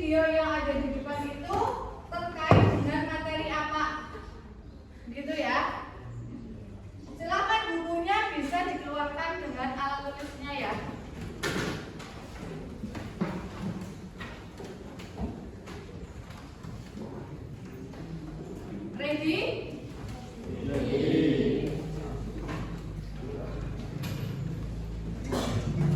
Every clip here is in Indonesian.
video yang ada di depan itu terkait dengan materi apa? Gitu ya. Silakan bukunya bisa dikeluarkan dengan alat tulisnya ya. Ready?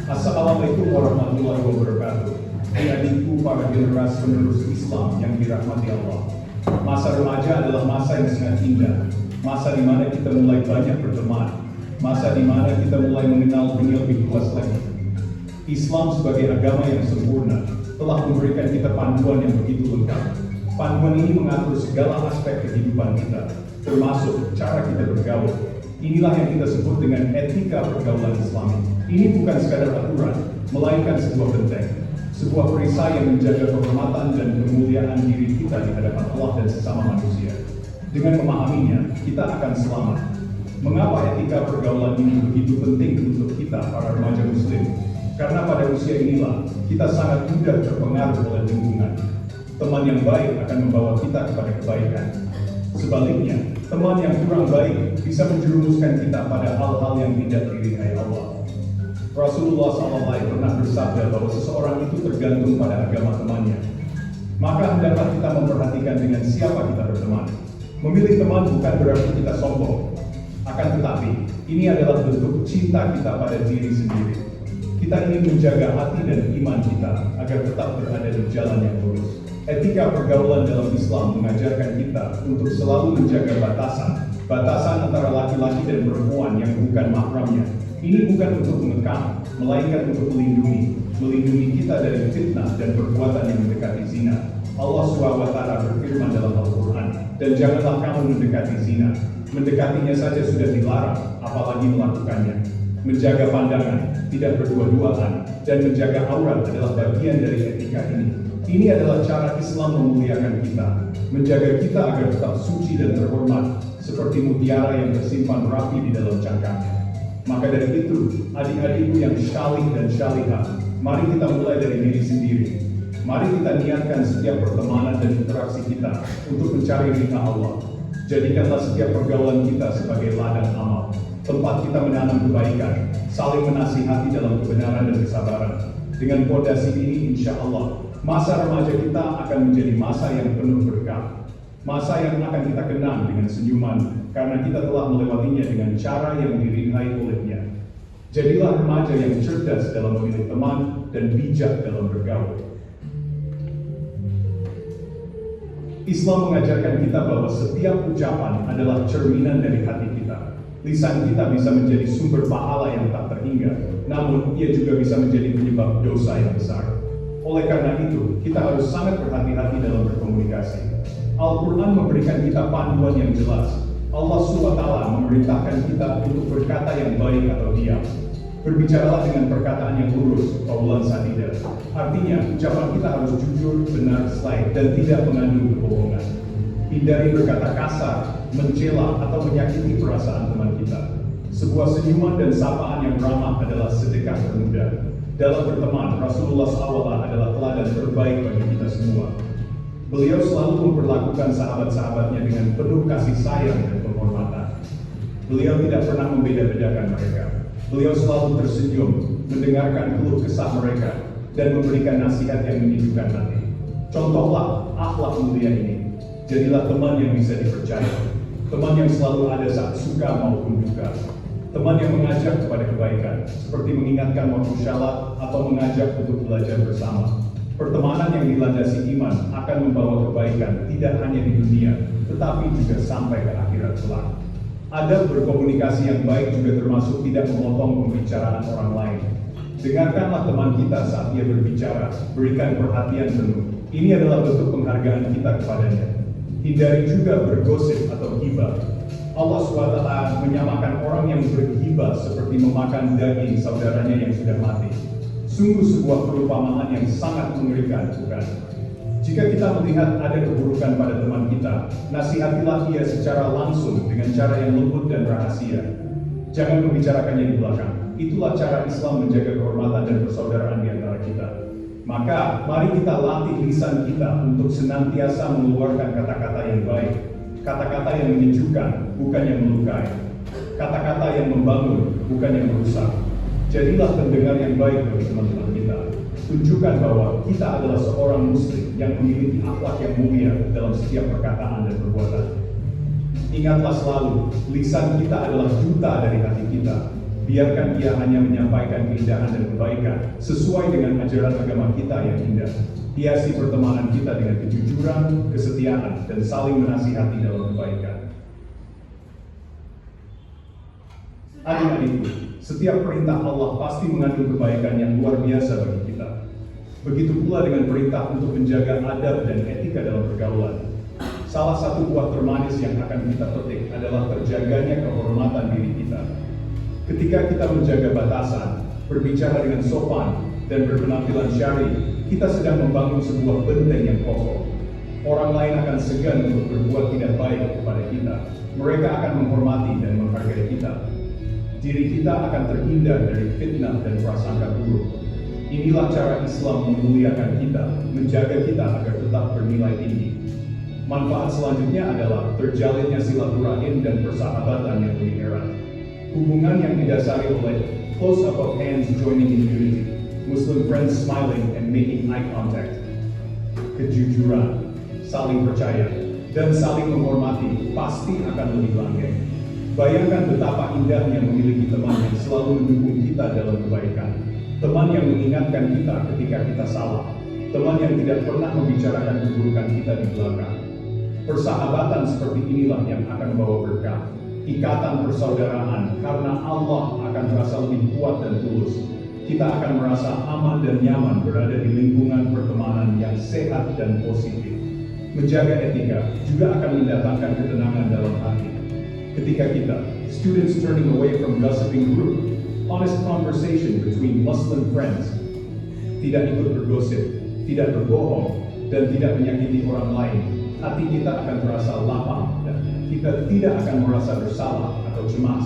Assalamualaikum warahmatullahi wabarakatuh. Adik-adikku para generasi penerus Islam yang dirahmati Allah. Masa remaja adalah masa yang sangat indah. Masa di mana kita mulai banyak berteman. Masa di mana kita mulai mengenal dunia lebih luas lagi. Islam sebagai agama yang sempurna telah memberikan kita panduan yang begitu lengkap. Panduan ini mengatur segala aspek kehidupan kita, termasuk cara kita bergaul. Inilah yang kita sebut dengan etika pergaulan Islami. Ini bukan sekadar aturan, melainkan sebuah benteng, sebuah perisai yang menjaga kehormatan dan kemuliaan diri kita di hadapan Allah dan sesama manusia. Dengan memahaminya, kita akan selamat. Mengapa etika pergaulan ini begitu penting untuk kita, para remaja Muslim? Karena pada usia inilah, kita sangat mudah terpengaruh oleh lingkungan. Teman yang baik akan membawa kita kepada kebaikan. Sebaliknya, teman yang kurang baik bisa menjerumuskan kita pada hal-hal yang tidak diridhai Allah. Rasulullah SAW pernah bersabda bahwa seseorang itu tergantung pada agama temannya. Maka hendaklah kita memperhatikan dengan siapa kita berteman. Memilih teman bukan berarti kita sombong. Akan tetapi, ini adalah bentuk cinta kita pada diri sendiri. Kita ingin menjaga hati dan iman kita agar tetap berada di jalan yang lurus. Etika pergaulan dalam Islam mengajarkan kita untuk selalu menjaga batasan antara laki-laki dan perempuan yang bukan mahramnya. Ini bukan untuk mengekang, melainkan untuk melindungi kita dari fitnah dan perbuatan yang mendekati zina. Allah SWT berfirman dalam Al-Quran, dan janganlah kamu mendekati zina. Mendekatinya saja sudah dilarang, apalagi melakukannya. Menjaga pandangan, tidak berdua-duaan, dan menjaga aurat adalah bagian dari etika ini. Ini adalah cara Islam memuliakan kita, menjaga kita agar tetap suci dan terhormat, seperti mutiara yang tersimpan rapi di dalam cangkangnya. Maka dari itu, adik-adikku yang syalih dan syalihah, mari kita mulai dari diri sendiri. Mari kita niatkan setiap pertemanan dan interaksi kita untuk mencari ridha Allah. Jadikanlah setiap pergaulan kita sebagai ladang amal, tempat kita menanam kebaikan, saling menasihati dalam kebenaran dan kesabaran. Dengan fondasi ini, insya Allah, masa remaja kita akan menjadi masa yang penuh berkah. Masa yang akan kita kenang dengan senyuman, karena kita telah melewatinya dengan cara yang diridhai olehnya. Jadilah remaja yang cerdas dalam memilih teman dan bijak dalam bergaul. Islam mengajarkan kita bahwa setiap ucapan adalah cerminan dari hati kita. Lisan kita bisa menjadi sumber pahala yang tak terhingga, namun ia juga bisa menjadi penyebab dosa yang besar. Oleh karena itu, kita harus sangat berhati-hati dalam berkomunikasi. Al-Quran memberikan kita panduan yang jelas. Allah SWT memerintahkan kita untuk berkata yang baik atau diam. Berbicaralah dengan perkataan yang lurus, qaulan sadida. Artinya, ucapan kita harus jujur, benar, selain, dan tidak mengandung kebohongan. Hindari berkata kasar, mencela, atau menyakiti perasaan teman kita. Sebuah senyuman dan sapaan yang ramah adalah sedekah termuda. Dalam berteman, Rasulullah SAW adalah teladan terbaik bagi kita semua. Beliau selalu memperlakukan sahabat-sahabatnya dengan penuh kasih sayang dan penghormatan. Beliau tidak pernah membeda-bedakan mereka. Beliau selalu tersenyum, mendengarkan keluh kesah mereka, dan memberikan nasihat yang menyejukkan hati. Contohlah akhlak mulia ini. Jadilah teman yang bisa dipercaya. Teman yang selalu ada saat suka maupun duka. Teman yang mengajak kepada kebaikan, seperti mengingatkan waktu syalat atau mengajak untuk belajar bersama. Pertemanan yang dilandasi iman akan membawa kebaikan tidak hanya di dunia, tetapi juga sampai ke akhirat kelak. Adab berkomunikasi yang baik juga termasuk tidak memotong pembicaraan orang lain. Dengarkanlah teman kita saat dia berbicara, berikan perhatian penuh. Ini adalah bentuk penghargaan kita kepadanya. Hindari juga bergosip atau ghibah. Allah SWT menyamakan orang yang berghibah seperti memakan daging saudaranya yang sudah mati. Sungguh sebuah perumpamaan yang sangat mengerikan, bukan? Jika kita melihat ada keburukan pada teman kita, nasihatilah dia secara langsung dengan cara yang lembut dan rahasia. Jangan membicarakannya di belakang. Itulah cara Islam menjaga kehormatan dan persaudaraan di antara kita. Maka, mari kita latih lisan kita untuk senantiasa mengeluarkan kata-kata yang baik, kata-kata yang menyejukkan, bukan yang melukai, kata-kata yang membangun, bukan yang merusak. Jadilah pendengar yang baik bagi teman-teman kita. Tunjukkan bahwa kita adalah seorang muslim yang memiliki akhlak yang mulia dalam setiap perkataan dan perbuatan. Ingatlah selalu, lisan kita adalah duta dari hati kita. Biarkan ia hanya menyampaikan keindahan dan kebaikan sesuai dengan ajaran agama kita yang indah. Hiasi pertemanan kita dengan kejujuran, kesetiaan, dan saling menasihati dalam kebaikan. Adik-adikku, setiap perintah Allah pasti mengandung kebaikan yang luar biasa bagi kita. Begitu pula dengan perintah untuk menjaga adab dan etika dalam pergaulan. Salah satu buah termanis yang akan kita petik adalah terjaganya kehormatan diri kita. Ketika kita menjaga batasan, berbicara dengan sopan, dan berpenampilan syar'i, kita sedang membangun sebuah benteng yang kokoh. Orang lain akan segan untuk berbuat tidak baik kepada kita. Mereka akan menghormati dan menghargai kita. Diri kita akan terhindar dari fitnah dan prasangka buruk. Inilah cara Islam memuliakan kita, menjaga kita agar tetap bernilai tinggi. Manfaat selanjutnya adalah terjalinnya silaturahim dan persahabatan yang lebih erat. Hubungan yang didasari oleh close up of hands joining in unity, Muslim friends smiling and making eye contact, kejujuran, saling percaya, dan saling menghormati pasti akan lebih langgeng. Bayangkan betapa indahnya memiliki teman yang selalu mendukung kita dalam kebaikan, teman yang mengingatkan kita ketika kita salah, teman yang tidak pernah membicarakan keburukan kita di belakang. Persahabatan seperti inilah yang akan membawa berkah. Ikatan persaudaraan karena Allah akan terasa lebih kuat dan tulus. Kita akan merasa aman dan nyaman berada di lingkungan pertemanan yang sehat dan positif. Menjaga etika juga akan mendatangkan ketenangan dalam hati. Ketika kita, students turning away from gossiping group, honest conversation between Muslim friends, tidak ikut bergosip, tidak berbohong, dan tidak menyakiti orang lain, hati kita akan terasa lapang dan kita tidak akan merasa bersalah atau cemas.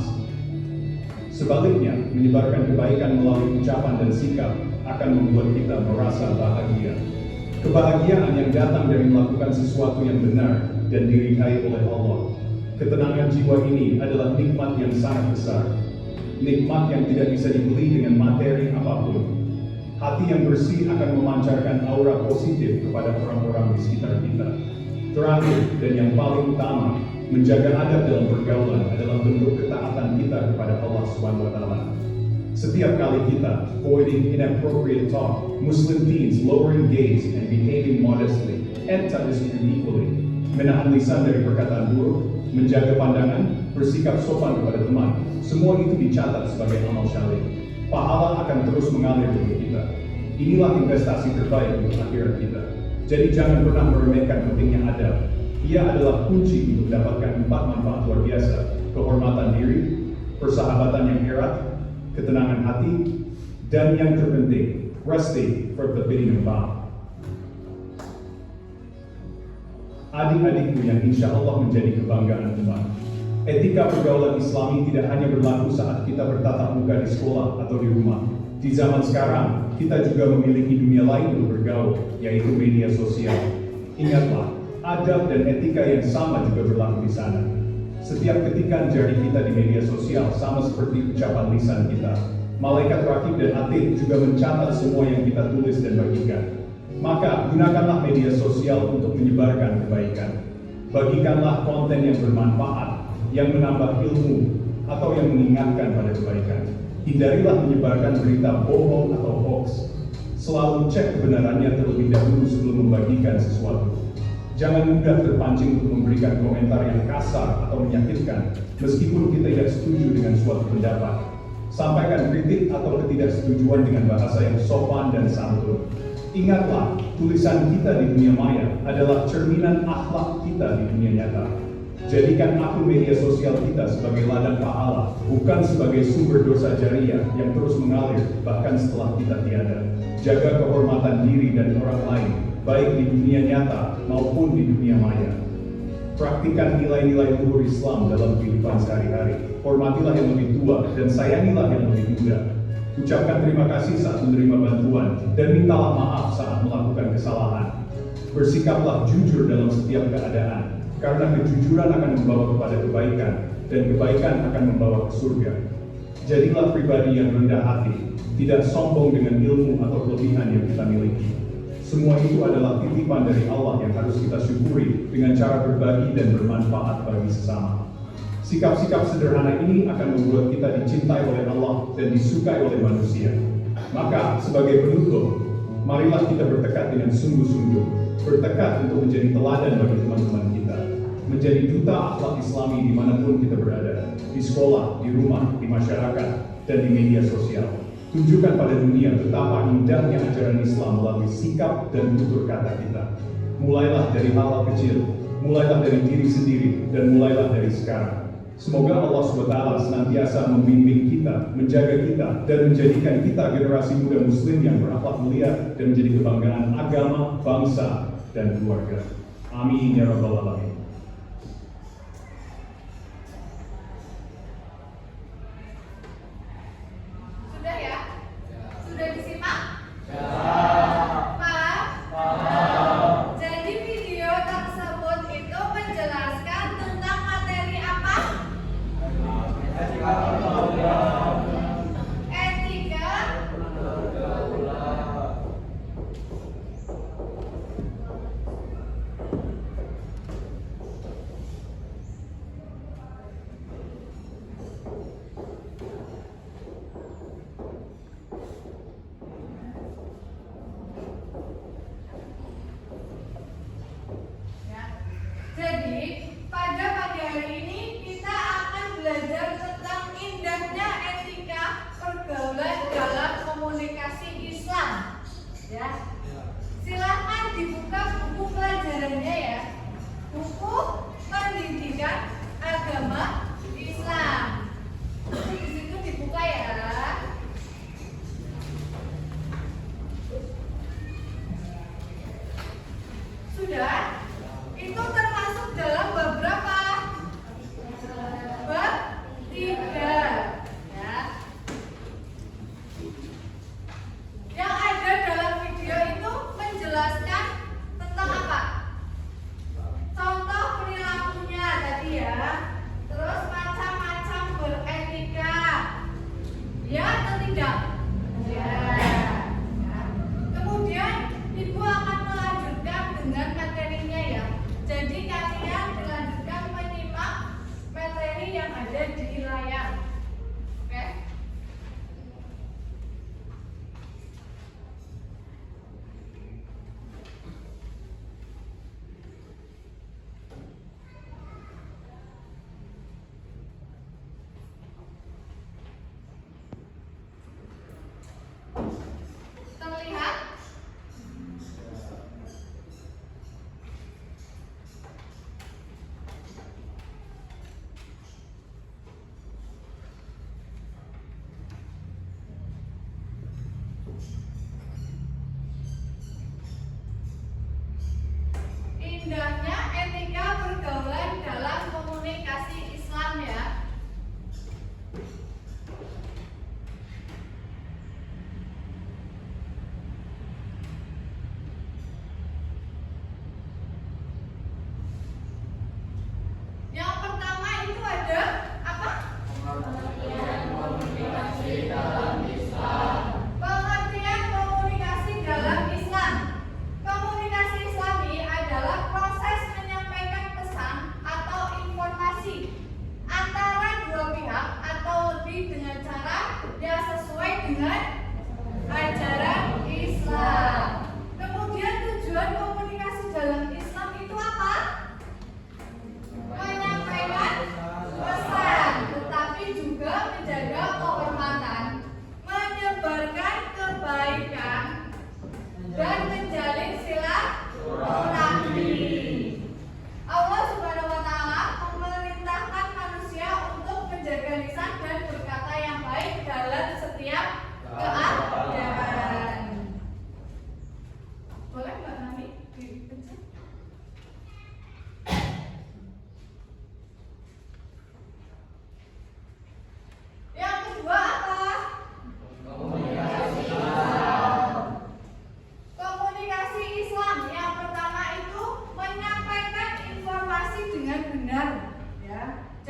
Sebaliknya, menyebarkan kebaikan melalui ucapan dan sikap akan membuat kita merasa bahagia. Kebahagiaan yang datang dari melakukan sesuatu yang benar dan diridhai oleh Allah. Ketenangan jiwa ini adalah nikmat yang sangat besar. Nikmat yang tidak bisa dibeli dengan materi apapun. Hati yang bersih akan memancarkan aura positif kepada orang-orang di sekitar kita. Terakhir dan yang paling utama, menjaga adab dalam pergaulan adalah bentuk ketaatan kita kepada Allah SWT. Setiap kali kita avoiding inappropriate talk, Muslim teens lowering gaze and behaving modestly, and touches equally, menahan lisan dari perkataan buruk, menjaga pandangan, bersikap sopan kepada teman, semua itu dicatat sebagai amal syar'i. Pahala akan terus mengalir untuk kita. Inilah investasi terbaik untuk akhirat kita. Jadi jangan pernah meremehkan pentingnya adab. Ia adalah kunci untuk mendapatkan 4 manfaat luar biasa: kehormatan diri, persahabatan yang erat, ketenangan hati, dan yang terpenting, resting for the bidding of God. Adik-adikku yang insya Allah menjadi kebanggaan umat. Etika pergaulan Islami tidak hanya berlaku saat kita bertatap muka di sekolah atau di rumah. Di zaman sekarang, kita juga memiliki dunia lain untuk bergaul, yaitu media sosial. Ingatlah, adab dan etika yang sama juga berlaku di sana. Setiap ketikan jari kita di media sosial sama seperti ucapan lisan kita. Malaikat rakib dan atid juga mencatat semua yang kita tulis dan bagikan. Maka, gunakanlah media sosial untuk menyebarkan kebaikan. Bagikanlah konten yang bermanfaat, yang menambah ilmu, atau yang mengingatkan pada kebaikan. Hindarilah menyebarkan berita bohong atau hoax. Selalu cek kebenarannya terlebih dahulu sebelum membagikan sesuatu. Jangan mudah terpancing untuk memberikan komentar yang kasar atau menyakitkan, meskipun kita tidak setuju dengan suatu pendapat. Sampaikan kritik atau ketidaksetujuan dengan bahasa yang sopan dan santun. Ingatlah, tulisan kita di dunia maya adalah cerminan akhlak kita di dunia nyata. Jadikan akun media sosial kita sebagai ladang pahala, bukan sebagai sumber dosa jariah yang terus mengalir bahkan setelah kita tiada. Jaga kehormatan diri dan orang lain, baik di dunia nyata maupun di dunia maya. Praktikan nilai-nilai luhur Islam dalam kehidupan sehari-hari. Hormatilah yang lebih tua dan sayangilah yang lebih muda. Ucapkan terima kasih saat menerima bantuan dan mintalah maaf saat melakukan kesalahan. Bersikaplah jujur dalam setiap keadaan, karena kejujuran akan membawa kepada kebaikan dan kebaikan akan membawa ke surga. Jadilah pribadi yang rendah hati, tidak sombong dengan ilmu atau kelebihan yang kita miliki. Semua itu adalah titipan dari Allah yang harus kita syukuri dengan cara berbagi dan bermanfaat bagi sesama. Sikap-sikap sederhana ini akan membuat kita dicintai oleh Allah dan disukai oleh manusia. Maka, sebagai penutup, marilah kita bertekad dengan sungguh-sungguh, bertekad untuk menjadi teladan bagi teman-teman kita, menjadi duta akhlak Islami dimanapun kita berada, di sekolah, di rumah, di masyarakat, dan di media sosial. Tunjukkan pada dunia betapa indahnya ajaran Islam melalui sikap dan tutur kata kita. Mulailah dari hal kecil, mulailah dari diri sendiri, dan mulailah dari sekarang. Semoga Allah SWT senantiasa membimbing kita, menjaga kita, dan menjadikan kita generasi muda muslim yang berakhlak mulia dan menjadi kebanggaan agama, bangsa, dan keluarga. Amin ya rabbal alamin. Sudah ya? Sudah disimak? Jadi video tersebut itu menjelaskan tentang materi apa? Etika.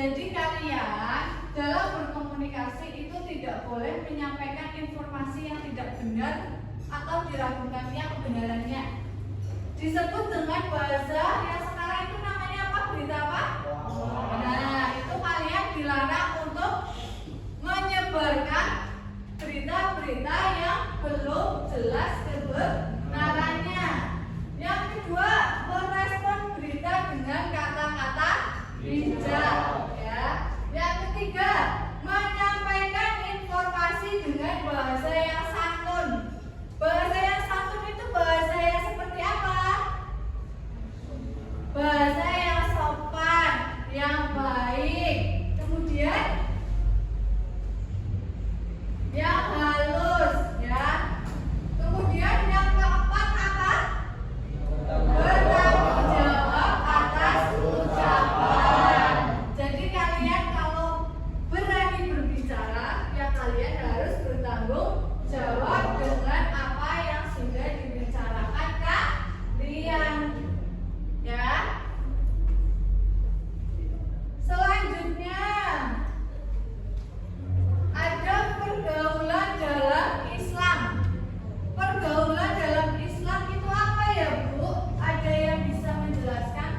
Jadi kalian dalam berkomunikasi itu tidak boleh menyampaikan informasi yang tidak benar atau diragukannya kebenarannya. Disebut dengan bahasa yang sekarang itu namanya apa? Berita apa? Nah, itu kalian dilarang untuk menyebarkan berita-berita yang belum jelas kebenarannya. Yang kedua, merespon berita dengan kata-kata bijak, ya. Yang ketiga, menyampaikan informasi dengan bahasa yang santun. Bahasa yang santun itu bahasa yang seperti apa? Bahasa yang sopan, yang baik. Kemudian yang halus, ya. Kemudian yang keempat apa? Bertanggung jawab atas ucapan. Jadi kalian kalau berani berbicara, ya kalian harus bertanggung jawab dengan apa yang sudah dibicarakan kalian, ya. Selanjutnya ada pergaulan dalam Islam. Pergaulan dalam Islam itu apa ya, Bu? Ada yang bisa menjelaskan?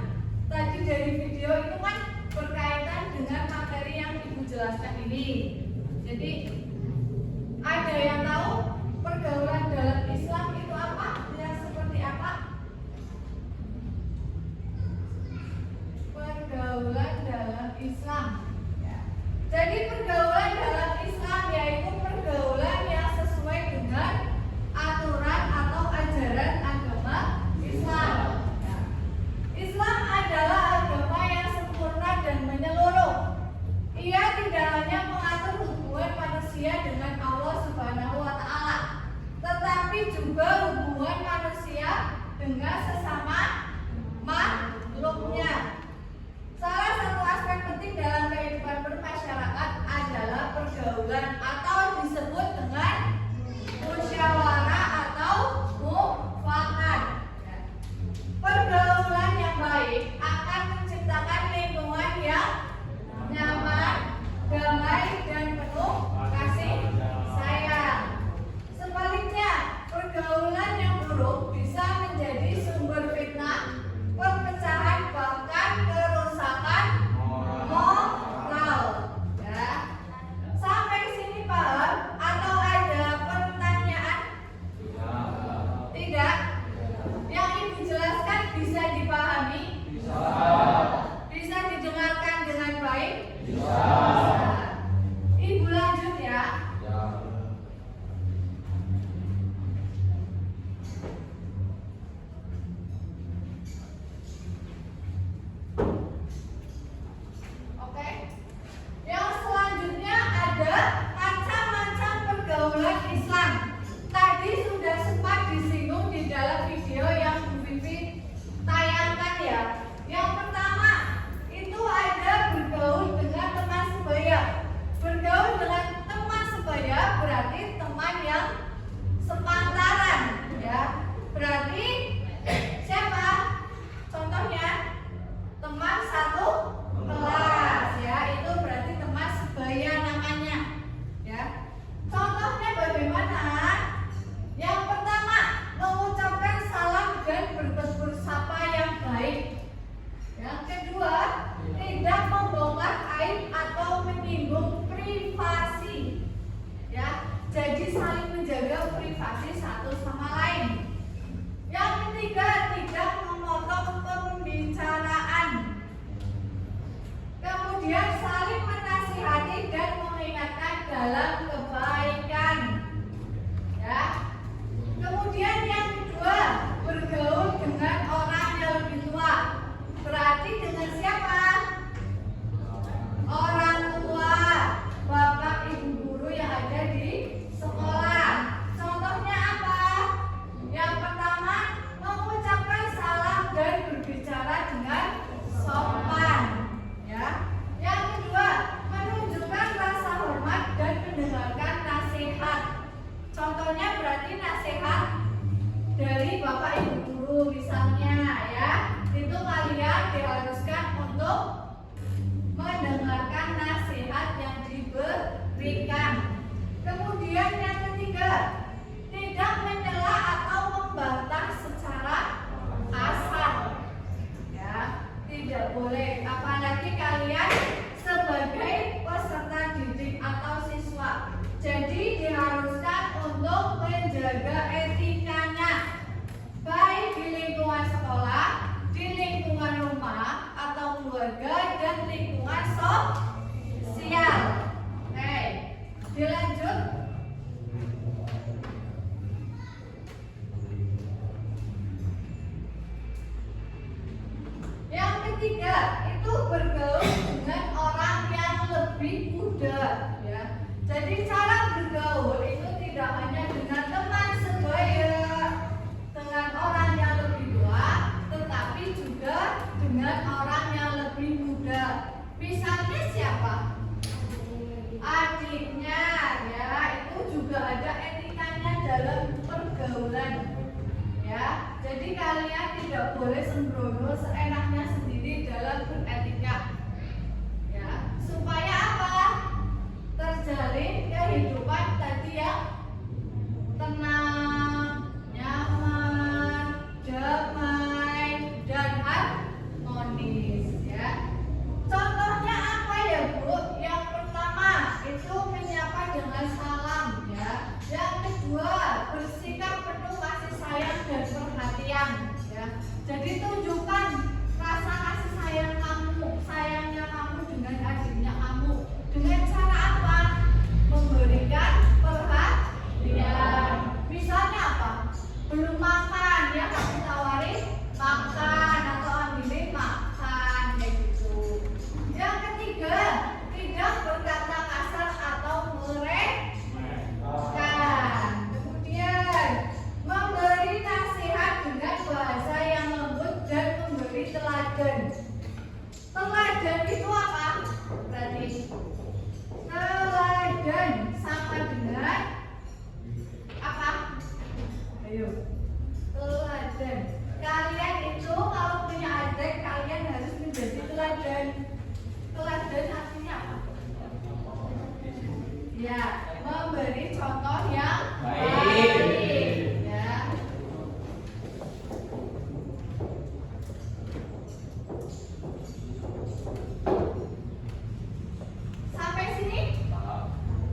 Tadi dari video itu kan berkaitan dengan materi yang Ibu jelaskan ini. Jadi ada yang tahu pergaulan dalam Islam itu apa? Yang seperti apa? Pergaulan dalam Islam. Ya. Jadi pergaulan dalam Islam yaitu pergaulan yang sesuai dengan aturan atau ajaran agama Islam. Ya. Islam adalah agama yang sempurna dan menyeluruh. Ia tidak hanya mengatur hubungan manusia dengan Allah Subhanahu wa Ta'ala, ketiga itu bergaul dengan orang yang lebih muda, ya. Jadi cara bergaul itu tidak hanya dengan teman sebaya, dengan orang yang lebih tua, tetapi juga dengan orang yang lebih muda. Misalnya siapa? Adiknya, ya. Itu juga ada etikanya dalam pergaulan, ya. Jadi kalian tidak boleh sembrono seenaknya sendiri dalam beretika, ya. Supaya apa? Terjalin kehidupan tadi yang tenang, nyaman, damai, dan harmonis, ya. Contohnya apa ya, Bu? Yang pertama itu menyapa dengan salam, ya. Yang kedua bersikap penuh kasih sayang dan perhatian, ya. Jadi tunjukkan rasa kasih sayang kamu, sayangnya kamu dengan adiknya kamu dengan cara apa? Memberikan perhatian. Misalnya apa? Belum makan, ya kasih tawarin makan atau ambilin makan, kayak gitu. Yang ketiga, tidak berkata kasar atau meremehkan. Kemudian memberi nasihat dengan bahasa yang lembut dan memberi teladan. Teladan itu apa? Berarti teladan sama dengan apa? Ayo, teladan. Kalian itu kalau punya adik, kalian harus menjadi teladan. Teladan artinya apa? Ya, memberi contoh yang baik. Ya. Sampai sini?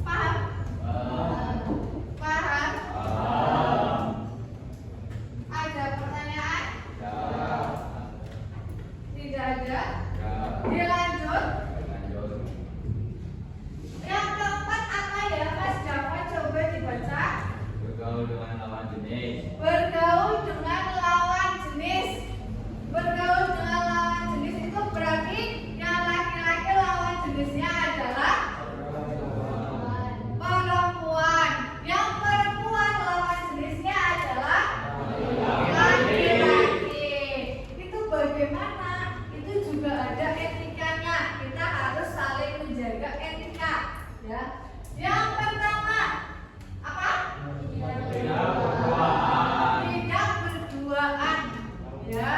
Paham? Paham? Ada pertanyaan? Tidak ada? Dilanjut. Yang keempat apa ya, Mas Java? Coba dibaca. Bergaul dengan lawan jenis. Bergaul dengan lawan jenis. Bergaul dengan lawan jenis itu berarti yang laki-laki lawan jenisnya adalah perempuan. Yang perempuan lawan jenisnya adalah laki-laki. Itu bagaimana? Itu juga ada etikanya. Kita harus saling menjaga etika, ya. Yang pertama apa? Tidak berduaan, ya.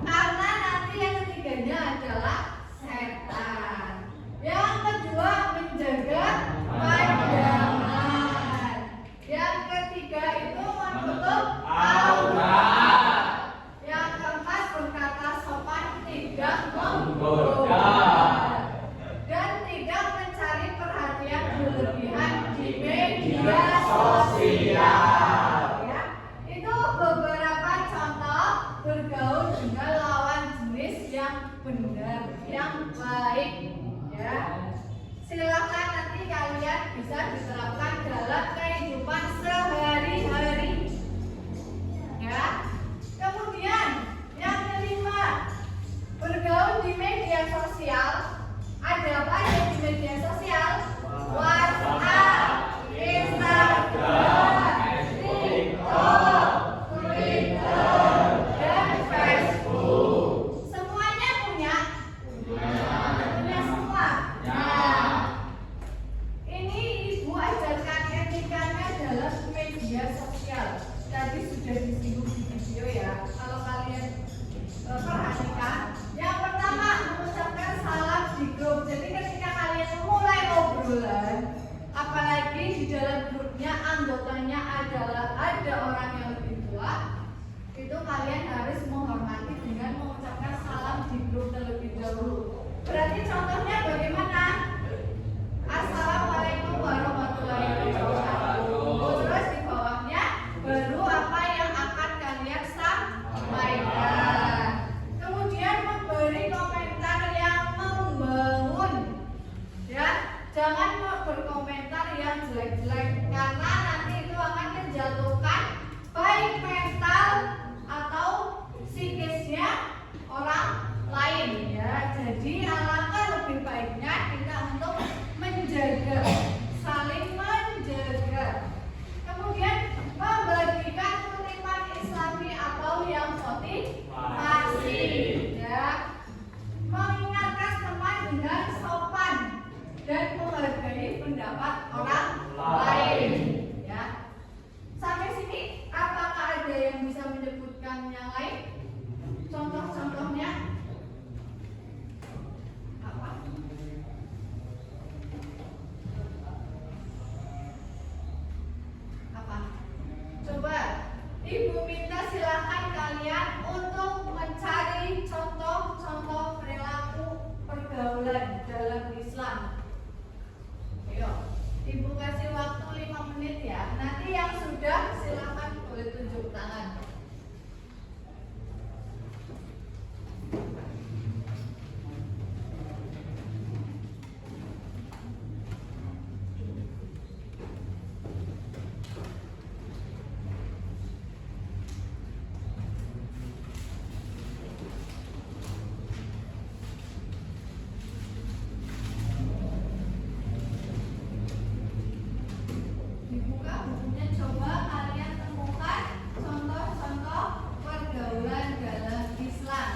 Karena nanti yang ketiganya adalah setan. Yang kedua menjaga pandangan. Yang ketiga itu menutup aurat. Yang keempat berkata sopan, tidak menggoda, dan tidak mencari perhatian berlebihan di media sosial, ya. Itu beberapa contoh bergaul dengan lawan jenis yang benar, yang baik, ya. Silakan nanti kalian bisa diterapkan dalam kehidupan sehari-hari, ya. Kemudian yang kelima, bergaul di media sosial. Ada apa aja di media sosial? WhatsApp, Instagram, TikTok, Twitter, dan Facebook. Semuanya punya? Punya semua? Nah, ini Ibu ajarkan etikanya dalam media sosial. Tadi sudah disinggung di video, ya. Kalau kalian perhatikan, yang pertama mengucapkan salam di grup. Jadi ketika kalian memulai pergaulan dalam Islam. Ayo, Ibu kasih waktu 5 menit ya. Nanti yang sudah silakan boleh tunjuk tangan. Dibuka bukunya, coba kalian temukan contoh-contoh pergaulan dalam Islam.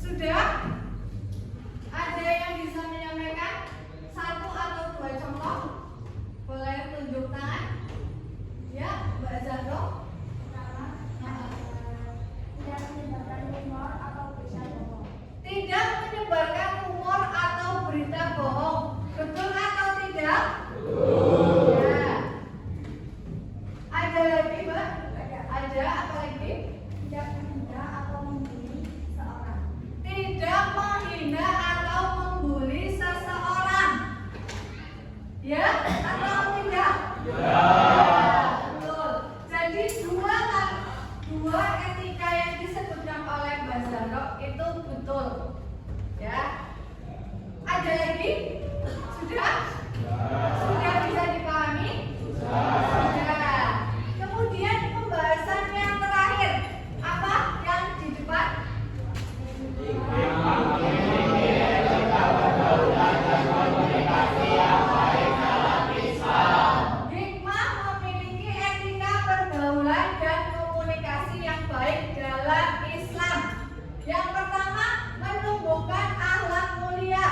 Sudah? Ada yang bisa menyampaikan satu atau dua contoh? Boleh tunjuk tangan? Ya, Mbak Zandro. Tidak menyebarkan rumor atau berita bohong. Tidak menyebarkan rumor atau berita bohong. Betul atau tidak? Betul. Ya. Ada lagi, Mbak? Ada apa lagi? Tidak menghina atau membuli seorang. Tidak menghina atau membuli seseorang. Ya atau tidak? Ya. Betul. Jadi dua etika yang disebutkan oleh Mbak Zaro itu betul. Ya. Ada lagi? Sudah? Sudah bisa dipahami? Sudah. Kemudian pembahasan yang terakhir apa yang di depan? Hikmah memiliki etika pergaulan dan komunikasi yang baik dalam Islam. Yang pertama, menumbuhkan akhlak mulia.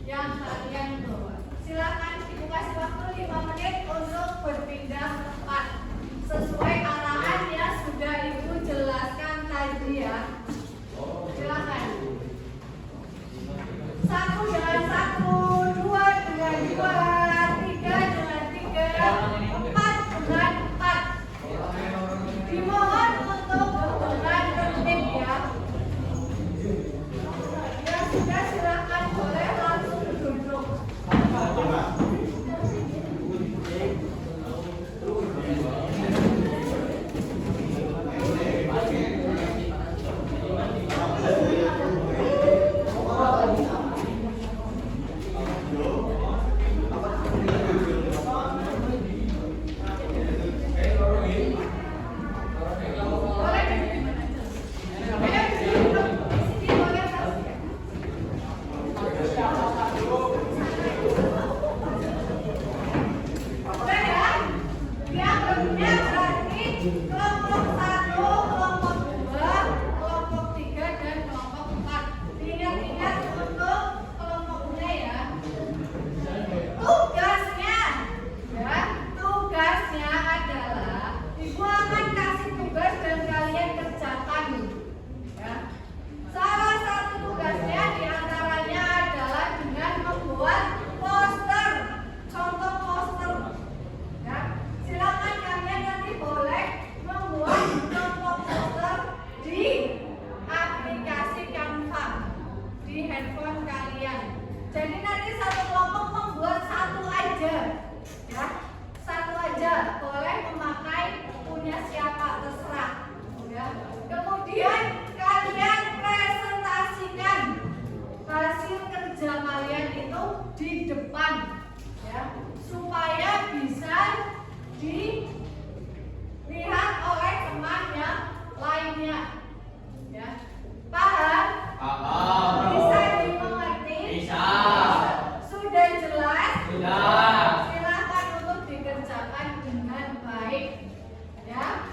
yang kalian bawa. Silakan Ibu kasih waktu 5 menit untuk berpindah tempat sesuai arahan yang sudah Ibu jelaskan tadi ya. Silakan. 1 dengan 1, 2 dengan 2, 3 dengan 3, 4 dengan 4. Dimohon untuk dengan tertib ya. Ya sudah, silakan boleh langsung duduk. Boleh duduk di mana aja. Ayo duduk di sini boleh pasti ya. Udah ya? Yang berikutnya berarti kelompok 1, kelompok 2, kelompok 3, dan kelompok 4. Diingat-ingat untuk kelompoknya ya. Tugasnya, ya, tugasnya adalah Ibu akan kasih tugas dan kalian kerjakan. Ya. Salah satu tugasnya diantaranya adalah dengan membuat poster, contoh poster. Ya, silakan kalian nanti boleh membuat contoh poster di aplikasi Canva di handphone kalian. Jadi nanti satu kelompok membuat satu aja, ya, satu aja. Boleh memakai punya siapa terserah. Ya. Kemudian kalian presentasikan hasil kerja kalian itu di depan, ya, supaya bisa dilihat oleh teman yang lainnya. Ya. Paham? Paham. Bisa dimengerti? Bisa. Sudah jelas? Sudah. Silakan untuk dikerjakan dengan baik. Ya.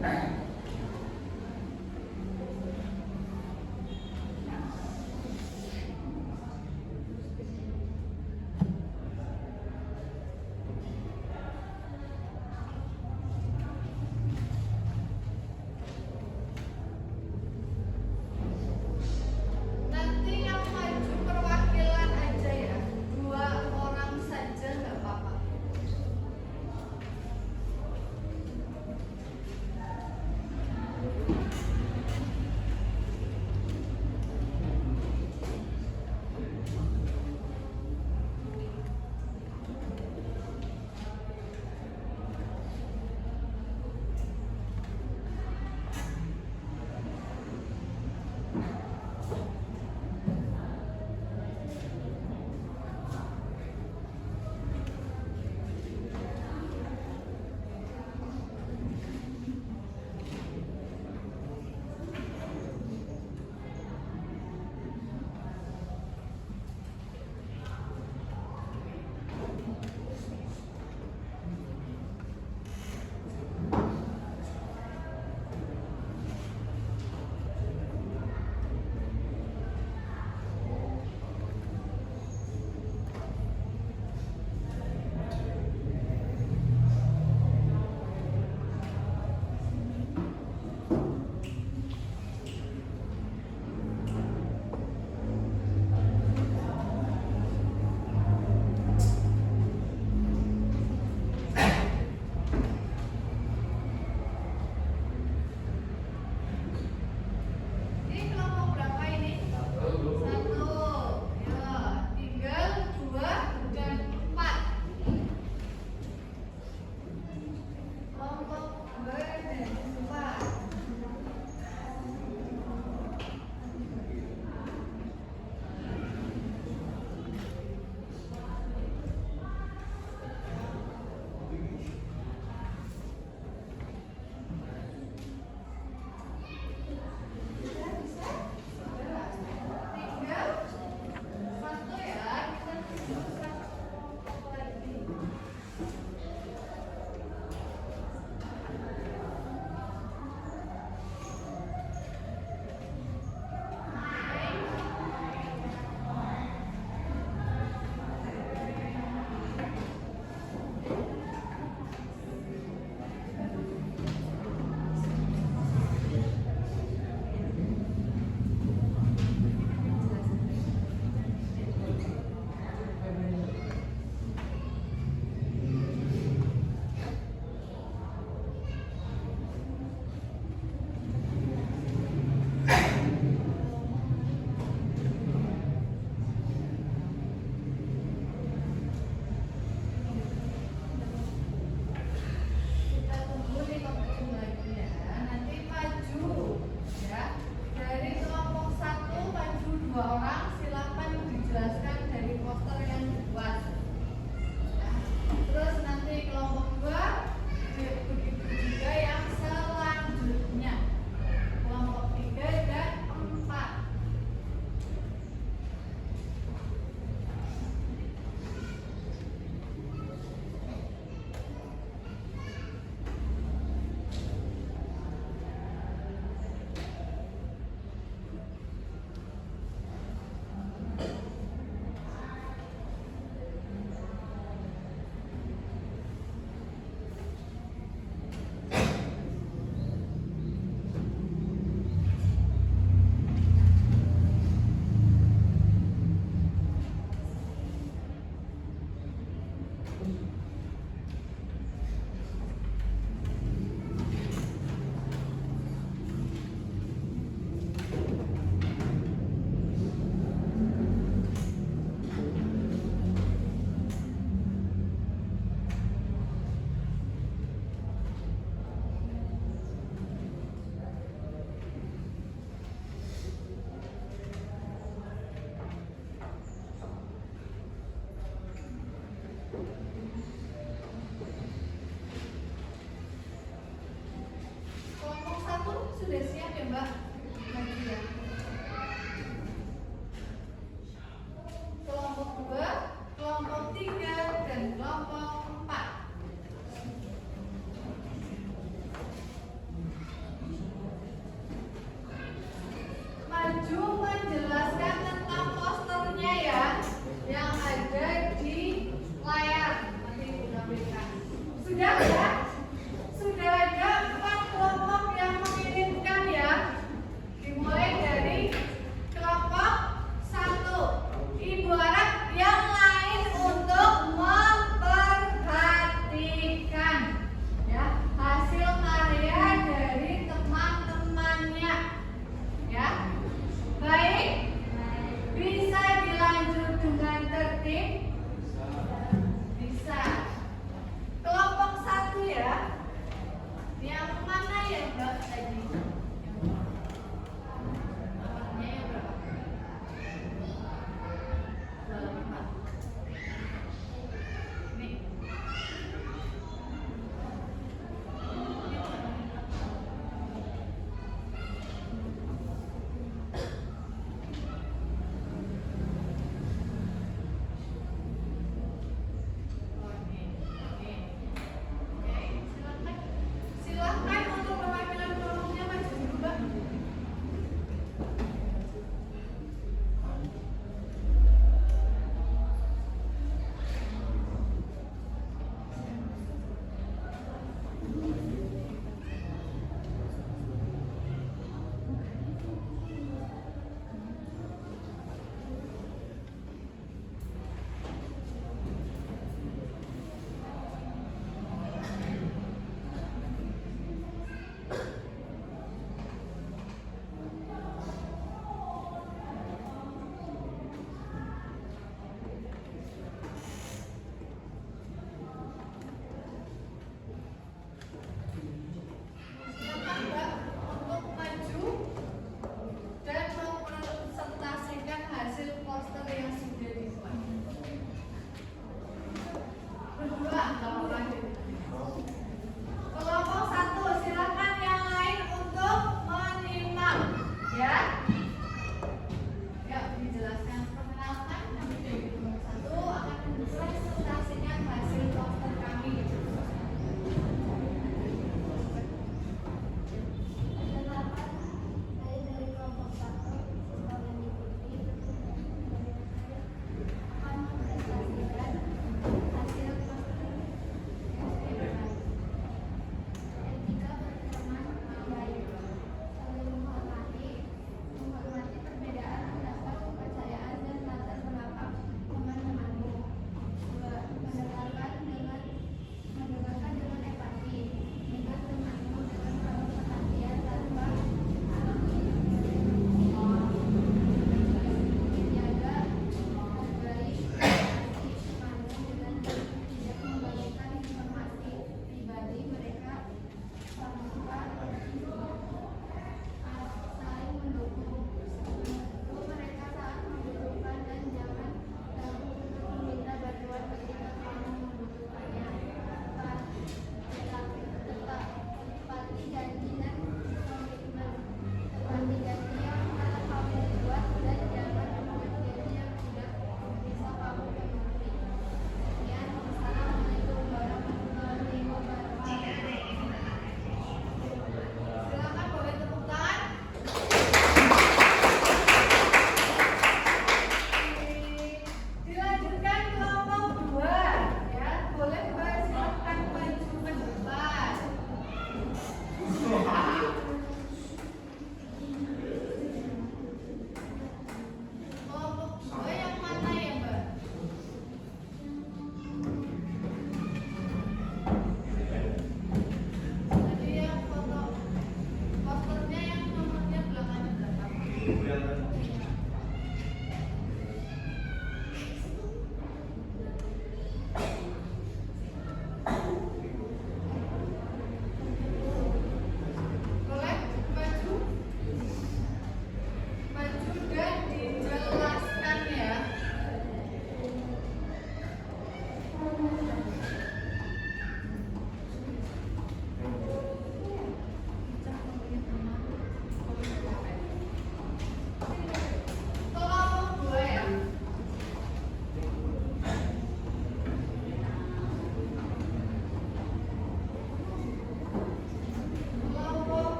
Nanti yang maju perwakilan aja ya, 2 orang saja nggak apa-apa.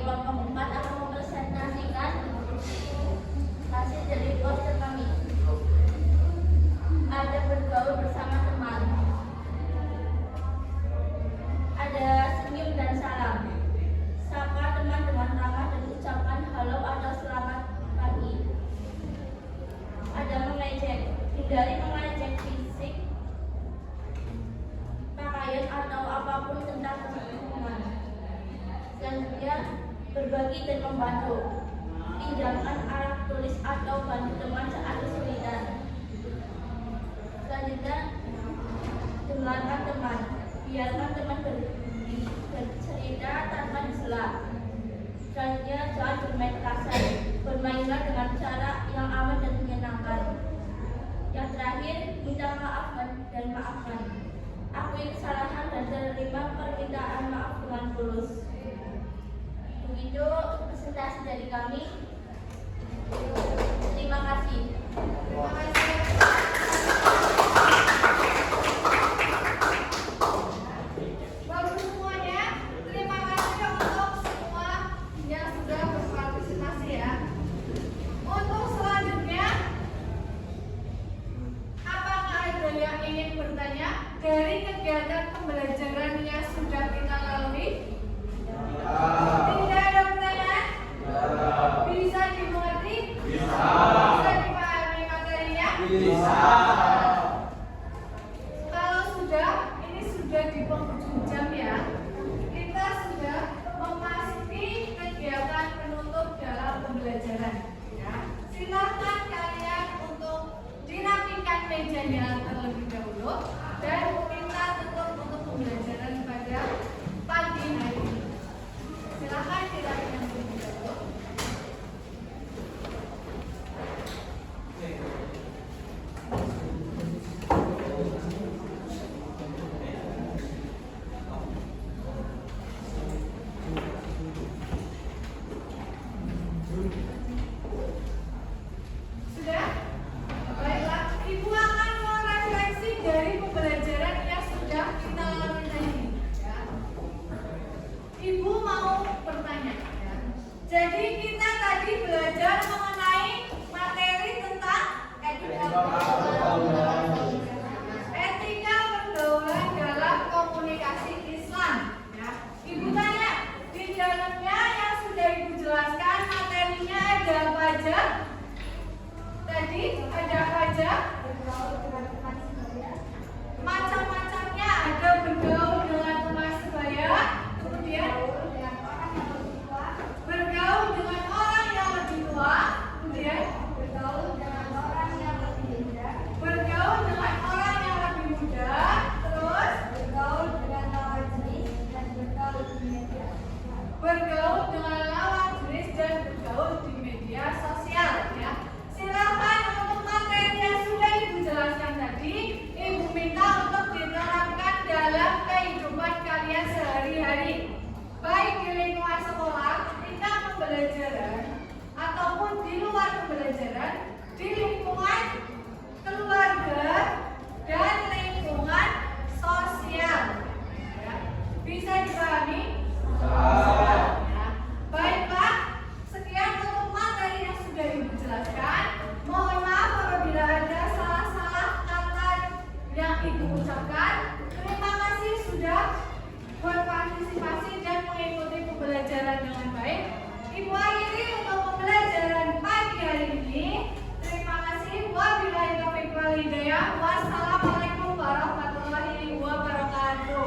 kelompok keempat akan mempresentasikan hasil dari poster kami. Ada bergaul bersama teman, ada senyum dan salam, sapa teman dengan ramah dan ucapkan halo atau selamat pagi. Ada mengejek, hindari mengejek fisik, pakaian atau apapun tentang teman. Selanjutnya, berbagi dan membantu. Pinjamkan alat tulis atau bantu teman saat kesulitan. Selanjutnya, dengarkan teman. Biarkan teman bercerita tanpa disela. Selanjutnya, jangan bermain kasar. Bermainlah dengan cara yang aman dan menyenangkan. Yang terakhir, minta maaf dan maafkan. Akui kesalahan dan terima permintaan maaf dengan tulus. Begitu presentasi dari kami. Terima kasih. Terima kasih. Bagus semuanya. Terima kasih untuk semua yang sudah berpartisipasi ya. Untuk selanjutnya, apakah ada yang ingin bertanya dari kegiatan pembelajaran yang sudah kita lalui? Tidak ada pertanyaan? Bisa dimengerti? Bisa dipahami materinya? Bisa. Kalau sudah, ini sudah di penghujung jam ya. Kita sudah memasuki kegiatan penutup dalam pembelajaran. Ya. Silakan kalian untuk dirapikan mejanya terlebih dahulu dan kita tutup untuk pembelajaran pada pagi hari ini. Silakan dirapikan terlebih dahulu. Sudah? Baiklah, Ibu akan merefleksi dari pembelajaran yang sudah kita lalui tadi. Ya. Ibu mau bertanya. Ya. Jadi kita tadi belajar mengenai materi tentang etika pergaulan dalam komunikasi Islam. Ya. Ibu tanya, di dalamnya yang sudah Ibu jelaskan materinya ada apa aja? Tadi ada apa aja? Macam-macamnya ada bergaul dengan teman sebaya, kemudian bergaul dengan orang yang lebih tua, kemudian bergaul dengan orang yang lebih muda, terus bergaul dengan lawan jenis dan bergaul di media. Bergaul dengan lawan jenis dan bergaul di media sosial ya. Silakan untuk materi yang sudah Ibu jelaskan tadi, Ibu minta untuk diterapkan dalam kehidupan kalian sehari-hari, baik di lingkungan sekolah, ketika pembelajaran, ataupun di luar pembelajaran, di lingkungan keluarga dan lingkungan sosial. Ya. Bisa dipahami? Ya. Baiklah, sekian untuk materi yang sudah Ibu jelaskan. Mohon maaf apabila ada salah-salah kata yang Ibu ucapkan. Terima kasih sudah berpartisipasi dan mengikuti pembelajaran dengan baik. Ibu akhiri untuk pembelajaran pagi hari ini. Terima kasih. Wabillahi taufiq wal hidayah. Wassalamualaikum warahmatullahi wabarakatuh.